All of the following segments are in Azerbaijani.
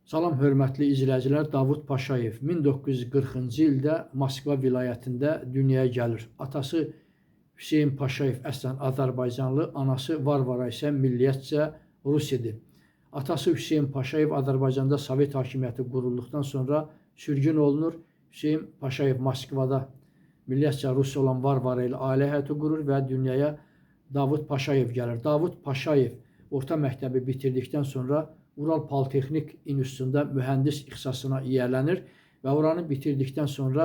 Salam hörmətli izləyicilər, Davud Paşayev 1940-cı ildə Moskva vilayətində dünyaya gəlir. Atası Hüseyin Paşayev əslən Azərbaycanlı, anası Varvara isə milliyyətcə Rus idi. Atası Hüseyin Paşayev Azərbaycanda Sovet hakimiyyəti qurulduqdan sonra sürgün olunur. Hüseyin Paşayev Moskvada milliyyətcə Rus olan Varvara ilə ailə həyatı qurur və dünyaya Davud Paşayev gəlir. Davud Paşayev orta məktəbi bitirdikdən sonra Ural Politexnik İnstitutunda mühəndis ixtisasına yiyələnir və oranı bitirdikdən sonra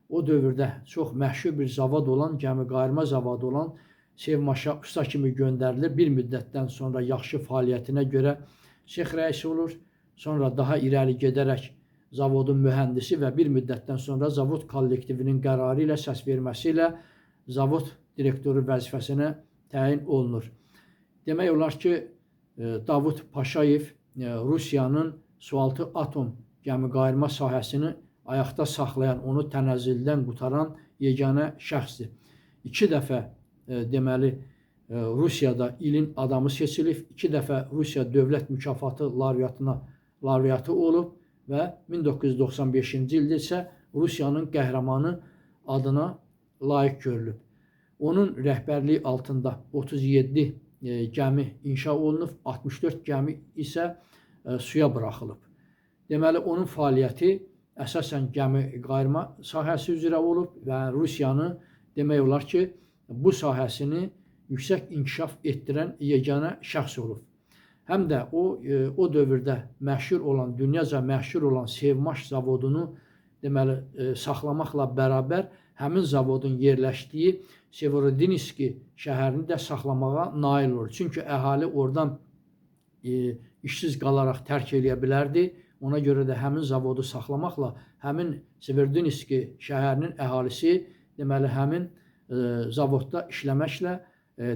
o dövrdə çox məşhur bir zavad olan, gəmiqayırma zavadı olan Sevmaşa usta kimi göndərilir. Bir müddətdən sonra yaxşı fəaliyyətinə görə sex rəisi olur. Sonra daha irəli gedərək zavodun mühəndisi və bir müddətdən sonra zavod kollektivinin qərarı ilə, səs verməsi ilə zavod direktoru vəzifəsinə təyin olunur. Demək olar ki, Davud Paşayev Rusiyanın sualtı atom gəmiqayırma sahəsini ayaqda saxlayan, onu tənəzzüldən qutaran yeganə şəxsdir. 2 dəfə deməli Rusiyada ilin adamı seçilib, 2 dəfə Rusiya dövlət mükafatı laureatı olub və 1995-ci ildə isə Rusiyanın qəhrəmanı adına layiq görülüb. Onun rəhbərliyi altında 37 gəmi inşa olunub, 64 gəmi isə suya buraxılıb. Deməli, onun fəaliyyəti əsasən gəmiqayırma sahəsi üzrə olub və Rusiyanı demək olar ki, bu sahəsini yüksək inkişaf etdirən yeganə şəxs olub. Həm də o dövrdə məşhur olan, dünyaca məşhur olan Sevmaş zavodunu deməli saxlamaqla bərabər həmin zavodun yerləşdiyi Severodinski şəhərini də saxlamağa nail olur. Çünki əhali oradan işsiz qalaraq tərk eləyə bilərdi. Ona görə də həmin zavodu saxlamaqla həmin Severodinski şəhərinin əhalisi deməli həmin zavodda işləməklə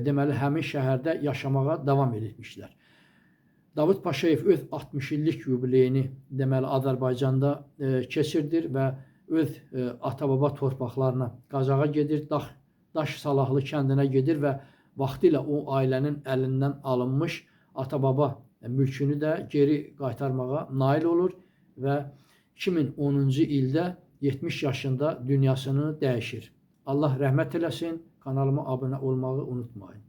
deməli həmin şəhərdə yaşamağa davam etmişlər. Davud Paşayev öz 60 illik yubileyini deməli Azərbaycanda keçirdir və öz ata-baba torpaqlarına, Qazaxa gedir, Daş Salahlı kəndinə gedir və vaxtilə o ailənin əlindən alınmış ata-baba mülkünü də geri qaytarmağa nail olur və 2010-cu ildə 70 yaşında dünyasını dəyişir. Allah rəhmət eləsin, kanalıma abunə olmağı unutmayın.